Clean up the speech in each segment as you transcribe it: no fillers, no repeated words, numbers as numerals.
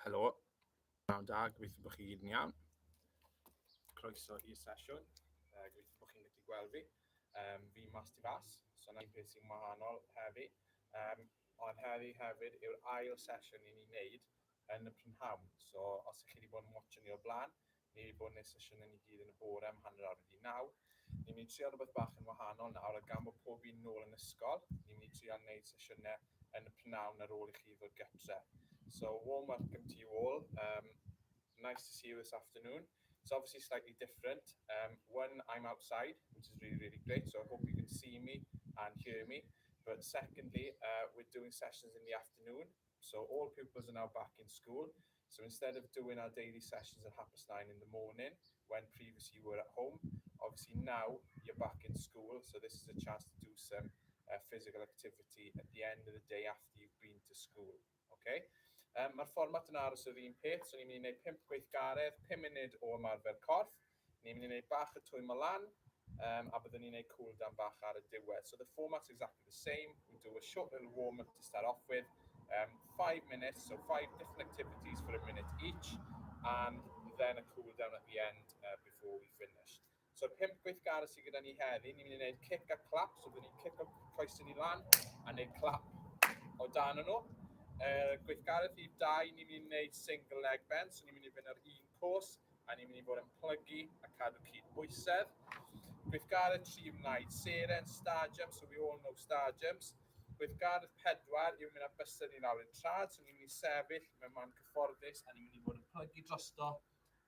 Helo, na'n da, gobeithio bod chi gyd yn iawn. Croeso i'r sesiwn, gobeithio bod chi'n gallu gweld fi. Fi mas ti fas, so na'n peth sy'n wahanol heddi. Ond heddi hefyd yw'r ail sesiwn i ni wneud yn y prynhawn. So os ych chi wedi bod yn watcho ni o'r blaen, ni wedi bod yn gwneud sesiwn yn y gyd yn y bore am 8:30. Ni'n mynd i trio rhywbeth bach yn wahanol nawr, a gan bod pob un nôl yn ysgol, ni'n mynd i trio wneud sesiynau yn y prynhawn ar ôl i chi ddod gytre. So warm welcome to you all. Nice to see you this afternoon. It's obviously slightly different. One, I'm outside, which is really, really great. So I hope you can see me and hear me. But secondly, we're doing sessions in the afternoon. So all pupils are now back in school. So instead of doing our daily sessions at 9:30 in the morning, when previously you were at home, obviously now you're back in school. So this is a chance to do some physical activity at the end of the day after you've been to school. Okay? Mae'r fformat yn aros o'r un peth, so ni'n mynd i wneud 5 gweithgaredd, 5 munud o ymarfer corff, ni'n mynd i wneud bach y twymo lan, a byddwn ni'n wneud cooldown bach ar y diwedd. So the format's exactly the same. We do a short little warm-up to start off with, 5 minutes, so 5 different activities for a minute each, and then a cooldown at the end before we finish. So 5 gweithgaredd sydd gyda ni heddi, ni'n mynd i wneud kick a clap, so byddwn ni'n kick o coesau ni lan, a wneud clap o dan nhw. Gweithgaredd rhif 2, ni'n mynd i wneud single leg bend, so ni'n mynd i fynd ar un cwrs, a ni'n mynd i fod yn plygu a cadw cyd bwysedd. Gweithgaredd 3 wneud seren, star jumps, so we all know star jumps. Gweithgaredd 4 yw mynd a bysedd ni lawr yn trad, so ni'n mynd i sefyll mewn man cyfforddus, a ni'n mynd i fod yn plygu drosto,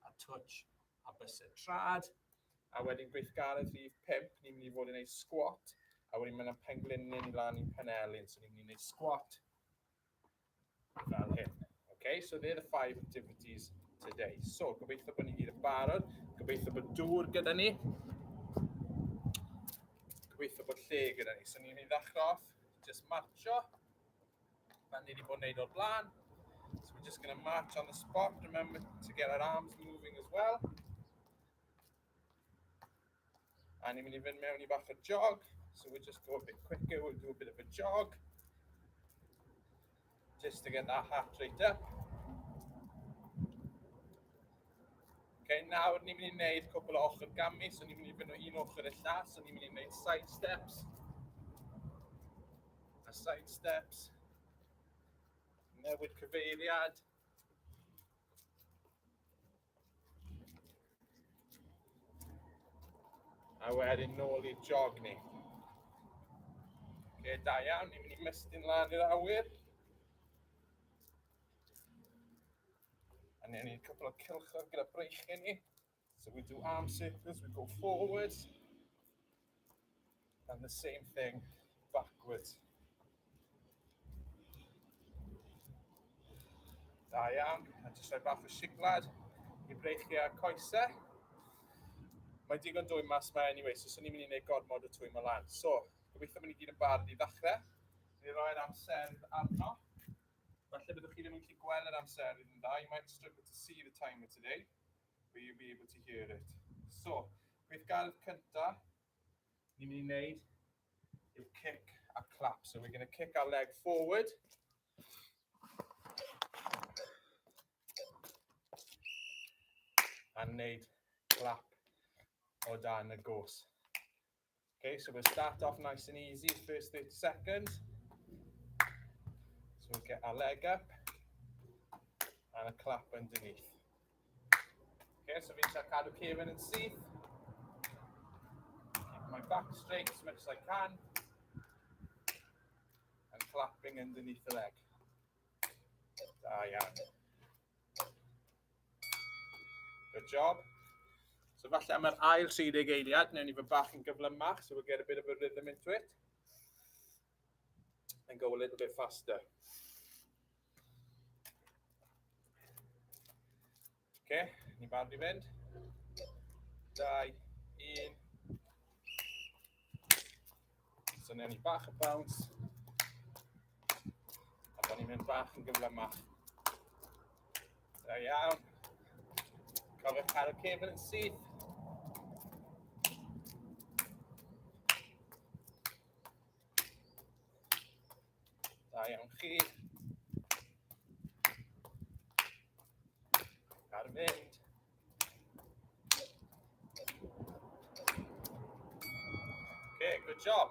a touch, a bysedd trad. A wedyn gweithgaredd rhif 5, ni'n mynd i fod yn gwneud squat, a wedyn mynd a penglinin i lan i'n penelyn, so ni'n mynd i wneud squat, fel hyn. Okay, so they're the 5 activities today. So, gobeithio bod ni gyd yn barod, gobeithio bod dŵr gyda ni, gobeithio bod lle gyda ni. So ni'n mynd i ddechrau off, just marcho, fan ni wedi bod yn gwneud o'r blaen. So we're just going to march on the spot, remember to get our arms moving as well. A ni'n mynd i fynd mewn i bach o jog, so we'll just go a bit quicker, we'll do a bit of a jog, just to get that heart rate up. Okay, nawr ni'n mynd i wneud cwbl o ochr gamu, so ni'n mynd i fynd o un ochr i'r llall, so ni'n mynd i wneud side steps. A side steps. Newid cyfeiriad. A wedyn nôl i'r jog ni. Okay, da iawn, ni'n mynd i mystyn lan i'r awyr. A ni'n wneud cwbl o cylchor gyda breichau ni. So we do arm circles, we go forwards. And the same thing backwards. Da iawn, a jyst rhoi bach o siglad i breichau a coesau. Mae'n digon dwy mas yma anyway, so ni'n mynd i wneud gormod o twymo lan. So, gobeithio bod ni gyd yn barod i ddechrau. Ni'n rhoi'r amserydd arno. Falle byddwch chi ddim yn gallu gweld yr amserydd yn dda. You might struggle to see the timer today, but you'll be able to hear it. So, gweithgaredd cyntaf, ni'n mynd i wneud yw kick a clap. So we're going to kick our leg forward. And wneud clap o dan y gos. Okay, so we'll start off nice and easy, first 30 seconds. So we'll get our leg up and a clap underneath. Okay, so fi'n siarad cadw cefn yn syth. Keep my back straight as much as I can. And clapping underneath the leg. Da iawn. Good job. So falle am yr ail 30 eiliad, newn ni fy bach yn gyflymach, so we'll get a bit of a rhythm into it. And go a little bit faster. Okay, ni barod i fynd. 2, 1. So newn ni bach o bounce. A dan ni'n mynd bach yn gyflymach. Da iawn. Cofiwch cadw cefn yn syth. Da iawn chi. fynd. Okay, good job.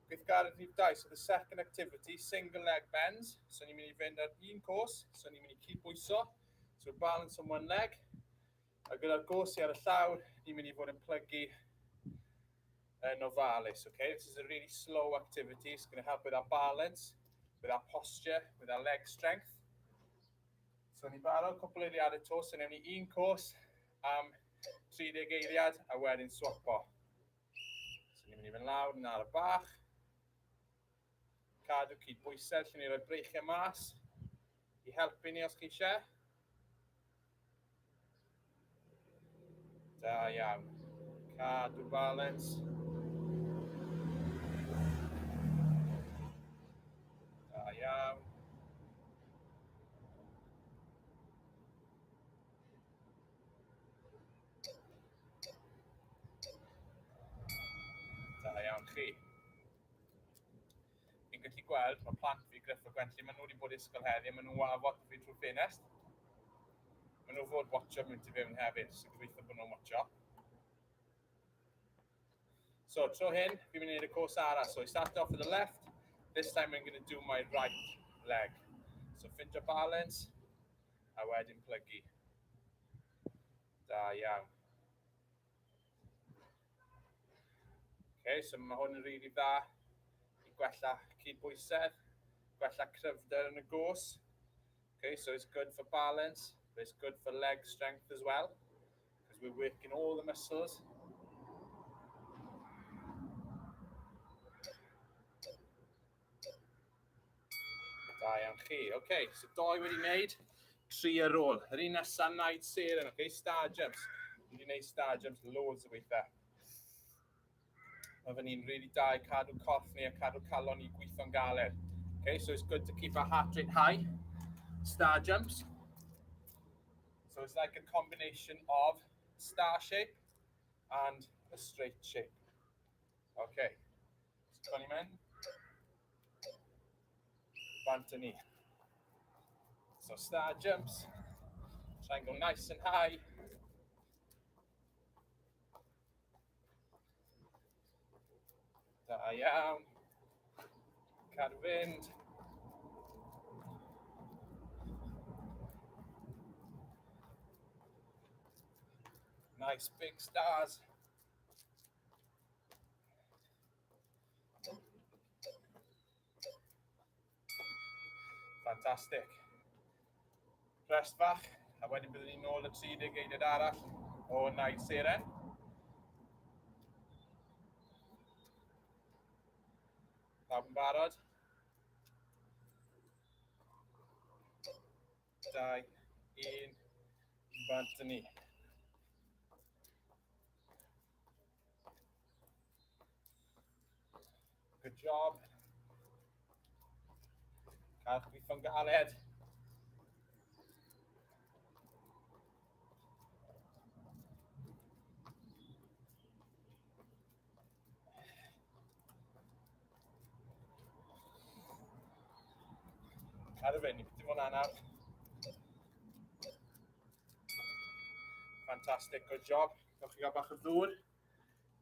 Gweithgaredd rhif 2. So the second activity, single leg bends. So ni'n mynd I fynd ar un cwrs. So ni'n mynd I cydbwyso. So we're balance on one leg. A gyda'r gwrs ar y llawr, ni'n mynd I fod yn plygu yn ofalis. Okay, this is a really slow activity. It's going to help with our balance, with our posture, with our leg strength. So ni'n barod cwpl o eiliadau to. So newn ni un cwrs am 30 eiliad a wedyn swapo. So ni'n mynd I fynd lawr yn ar y bach. Cadw cydbwysedd, lle ni roi breichiau mas I helpu ni os chi eisiau. Da iawn. Cadw balance. Da iawn. Da iawn chi. Fi'n gallu gweld, mae plant fi Griff o Gwenlli, maen nhw wedi bod I ysgol heddi, maen nhw'n wafod fi trwy'r ffenest. Maen nhw fod watcho mynd I fewn hefyd, so gobeithio bod nhw'n watcho. So, tro hyn, fi'n mynd I wneud y cwrs arall. So, I start off with the left. This time I'm going to do my right leg. So, ffindio balance, a wedyn plygu. Da iawn. Okay, so mae hwn yn rili dda I gwella cydbwysedd, gwella cryfder yn y gwrs. Okay, so it's good for balance, but it's good for leg strength as well, because we're working all the muscles. Da iawn chi. Okay, so 2 wedi wneud, 3 ar ôl. Yr un nesaf wneud seren, okay, star jumps. Wedi wneud star jumps loads o weithiau. Mae fy'n really da I cadw corff ni a cadw calon I gweithio'n galed. Okay, so it's good to keep our heart rate high. Star jumps. So it's like a combination of star shape and a straight shape. Okay, so 20 men. Bant y ni. So star jumps. Try and go nice and high. Da iawn. Cadw fynd. Nice big stars. Fantastic. Rest fach, a wedyn byddwn ni'n ôl y 30 eiliad arall o wneud seren. Pawb yn barod? 2, 1, bant y ni. Good job. Cael gweithio'n galed. Cadw fynd, dim hwnna nawr. Fantastic, good job. Gawch chi gael bach o ddŵr,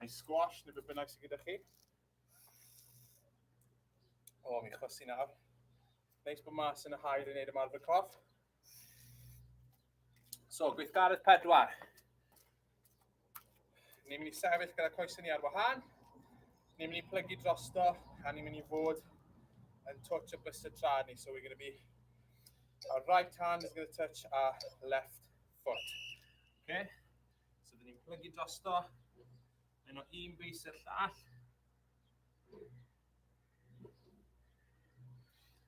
neu squash, neu beth bynnag sydd gyda chi. O, mi chwysu nawr. Neis bod mas yn y haul yn neud ymarfer corff. So, gweithgaredd 4. Ni'n mynd I sefyll gyda coesau ni ar wahân. Ni'n mynd I plygu drosto, a ni'n mynd I fod yn touch a bys y trad ni. So we're going to be, our right hand is going to touch our left foot. Okay? So dyn ni'n plygu drosto, yn o un bys i'r llall.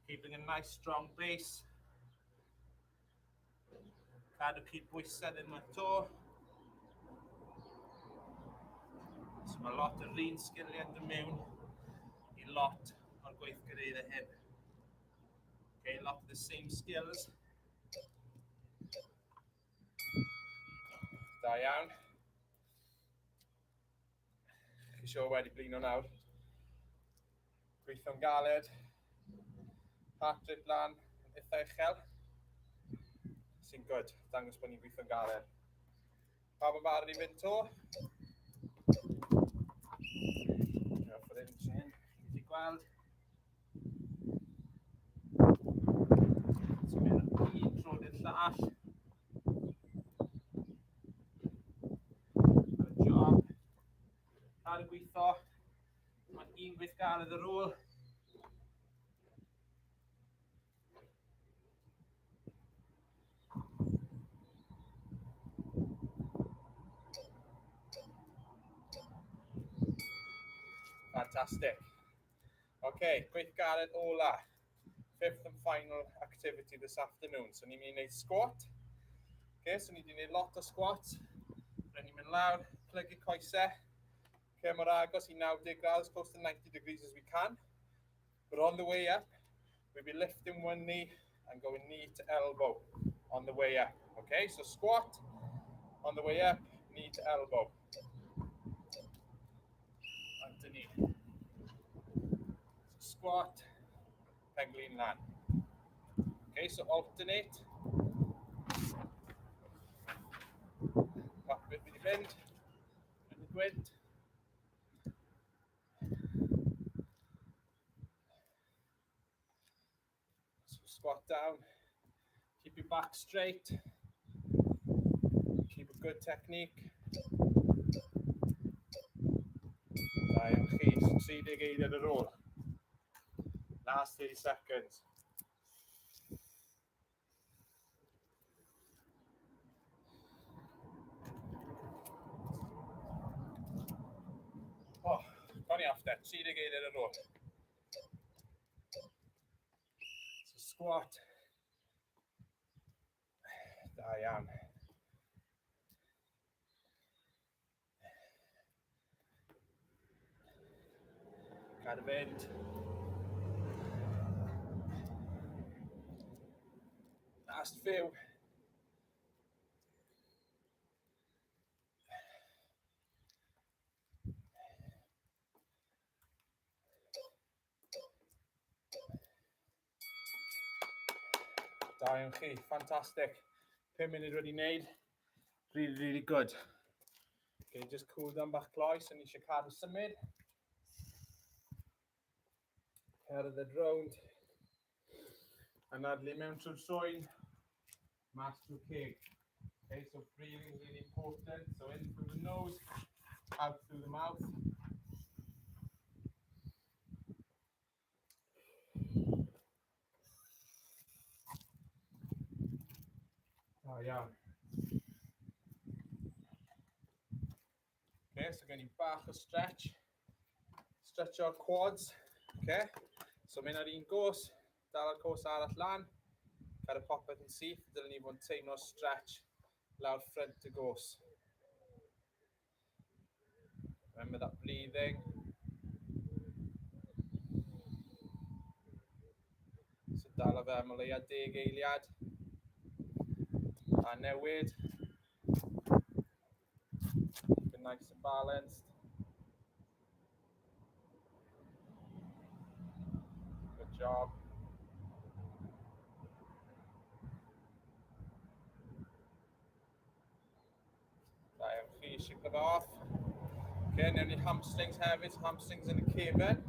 Keeping a nice strong base. Cadw cydbwysedd unwaith to. So mae lot o'r un sgiliau yn dod mewn I lot o'r gweithgaredda hyn. Okay, a lot of the same skills. Da iawn. Chi siŵr wedi blino nawr. Gweithio'n galed. Heart rate lan yn eitha uchel. Sy'n good. Dangos bod ni'n gweithio'n galed. Pa mae'n barod i fynd to? Ffit Yn chin. Chi wedi gweld? So mynd un tro dy'r llall. Good job. Ar y gweithio. Mae'n un gweith galed ar ôl. Fantastic. Okay, gweith galed ola. Fifth and final activity this afternoon. So ni'n mynd i wneud squat. Okay, so ni wedi wneud lot o squats. Rhaid ni'n mynd lawr, plygu coesau. Okay, mor agos i 90 grads, close to 90 degrees as we can. But on the way up, we'll be lifting one knee and going knee to elbow on the way up. Okay, so squat, on the way up, knee to elbow. Underneath. So squat, penglin lan. Okay, so alternate. Back bit wedi mynd, yn y gwynt. So squat down, keep your back straight, keep a good technique. Da iawn chi, 30 eiliad ar ôl. Last 30 seconds. Oh, gone off there, 30 eiliad ar ôl. So squat. Da iawn. Gad y fynd. Last few. Da iawn chi, fantastic. 5 munud wedi wneud. Really, really good. Okay, just cool down bach gloi, so ni eisiau cadw symud. Cerdded rownd. Anadlu mewn trwy'r swyn. Mas trwy'r cig. Okay, so breathing is really important. So in through the nose, out through the mouth. Da iawn. Okay, so gen i bach o stretch. Stretch our quads. Okay, so mynd ar un gos, dal y cos arall lan, cadw popeth yn syth, dylen ni fod yn teimlo stretch lawr ffrant y gos. Remember that breathing. So dal o fe am o leia 10 eiliad. A newid. Keep it nice and balanced. Good job. Da iawn chi, shake it off. Okay, newn ni hamstrings hefyd, hamstrings yn y cefn.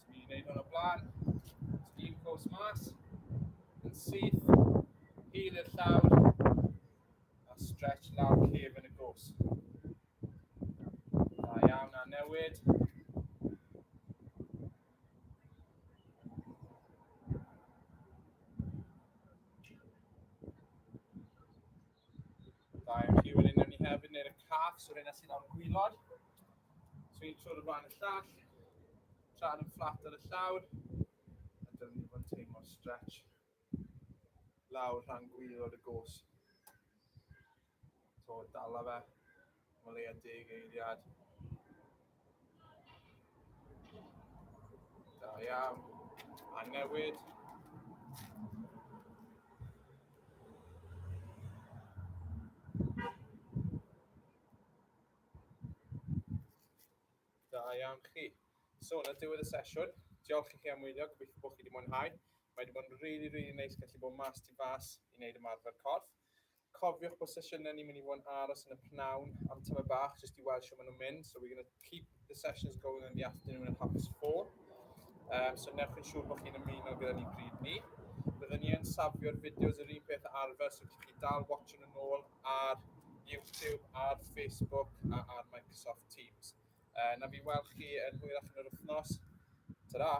So ni'n gwneud hwn o blaen. So un cos mas, yn syth, hil i'r llawr, a stretch lawr cefn y gos. Da iawn, a newid. Da iawn chi, wedyn newn ni hefyd wneud y caff, so rhywun sy'n am gwylod. So un trwy'r blaen y llall, trad yn fflat ar y llawr, a dylen ni fod yn teimlo stretch lawr rhan gwylod y gos. So dala fe, o leia 10 eiliad. Da iawn, a newid. Da iawn chi. So, na diwedd y sesiwn. Diolch i chi am wylio, gobeithio bod chi wedi mwynhau. Mae wedi bod yn really nice gallu bod mas tu fas i wneud ymarfer corff. Cofiwch bod sesiynau ni'n mynd i fod yn aros yn y pnawn am tyma bach, jyst i weld sio maen nhw'n mynd. So we're going to keep the sessions going in the afternoon at 4:30. So newch yn siŵr bod chi'n ymuno gyda ni pryd ni. Byddwn ni yn safio'r fideos yr un peth arfer, so chi dal watching yn ôl ar YouTube, ar Facebook a ar Microsoft Teams. Na fi weld chi yn hwyrach yn yr wythnos. Ta-ra!